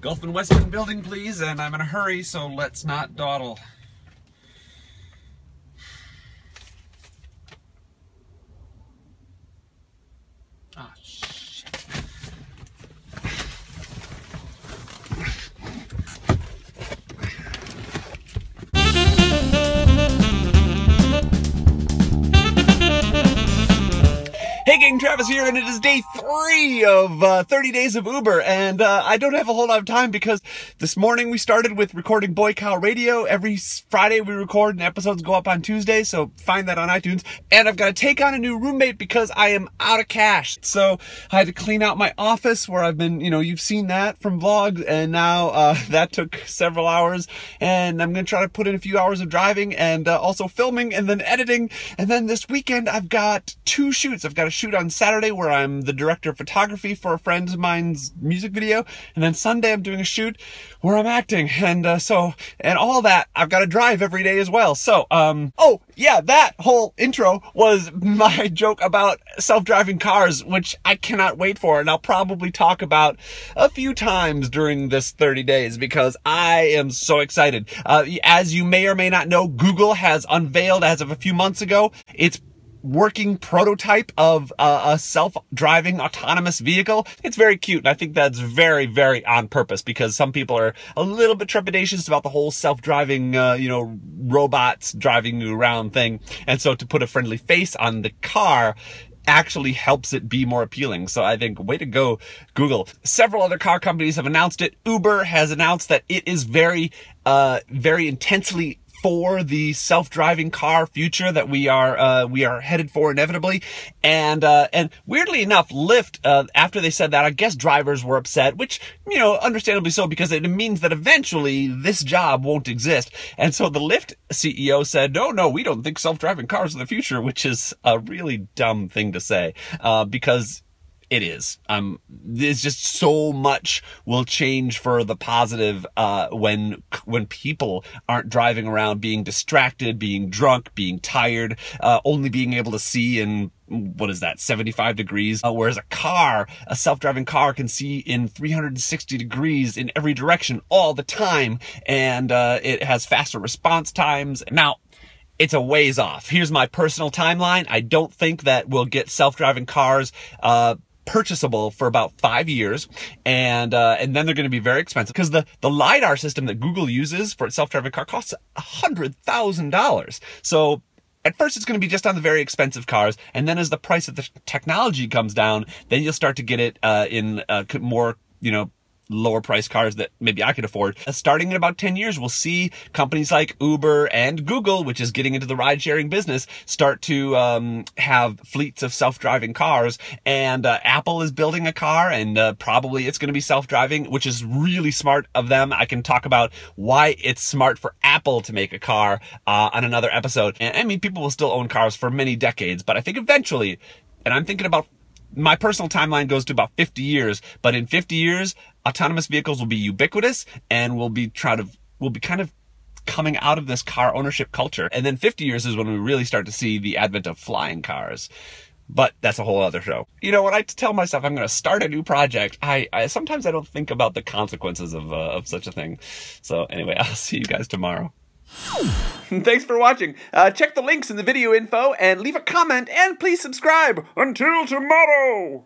Gulf and Western building, please, and I'm in a hurry, so let's not dawdle. Ah, shit. Hey gang, Travis here, and it is day 3 of 30 days of Uber, and I don't have a whole lot of time because this morning we started with recording Boy Cow Radio. Every Friday we record and episodes go up on Tuesday, so find that on iTunes. And I've got to take on a new roommate because I am out of cash. So I had to clean out my office where I've been, you've seen that from vlogs, and now that took several hours, and I'm going to try to put in a few hours of driving and also filming and then editing. And then this weekend I've got 2 shoots. I've got a shoot on Saturday where I'm the director of photography for a friend of mine's music video, and then Sunday I'm doing a shoot where I'm acting, and all that I've got to drive every day as well. So oh yeah, that whole intro was my joke about self-driving cars, which I cannot wait for, and I'll probably talk about a few times during this 30 days because I am so excited. As you may or may not know, Google has unveiled as of a few months ago its working prototype of a self-driving autonomous vehicle. It's very cute, and I think that's very, very on purpose because some people are a little bit trepidatious about the whole self-driving, robots driving you around thing. And so to put a friendly face on the car actually helps it be more appealing. So I think, way to go, Google. Several other car companies have announced it. Uber has announced that it is very intensely for the self-driving car future that we are headed for inevitably. And weirdly enough, Lyft, after they said that, I guess drivers were upset, which, understandably so, because it means that eventually this job won't exist. And so the Lyft CEO said, no, we don't think self-driving cars are the future, which is a really dumb thing to say, because it is. There's just so much will change for the positive when people aren't driving around being distracted, being drunk, being tired, only being able to see in, 75 degrees, whereas a self-driving car can see in 360 degrees in every direction all the time, and it has faster response times. Now, it's a ways off. Here's my personal timeline. I don't think that we'll get self-driving cars purchasable for about 5 years, and then they're going to be very expensive because the LiDAR system that Google uses for its self-driving car costs $100,000. So at first it's going to be just on the very expensive cars, and then as the price of the technology comes down, then you'll start to get it in more, lower price cars that maybe I could afford. Starting in about 10 years, we'll see companies like Uber and Google, which is getting into the ride sharing business, start to have fleets of self-driving cars. And Apple is building a car, and probably it's going to be self-driving, which is really smart of them. I can talk about why it's smart for Apple to make a car on another episode. And I mean, people will still own cars for many decades, but I think eventually, and I'm thinking about, my personal timeline goes to about 50 years, but in 50 years, autonomous vehicles will be ubiquitous, and we'll be kind of coming out of this car ownership culture. And then 50 years is when we really start to see the advent of flying cars. But that's a whole other show. When I tell myself I'm going to start a new project, I sometimes I don't think about the consequences of such a thing. So anyway, I'll see you guys tomorrow. Thanks for watching. Check the links in the video info and leave a comment, and please subscribe. Until tomorrow!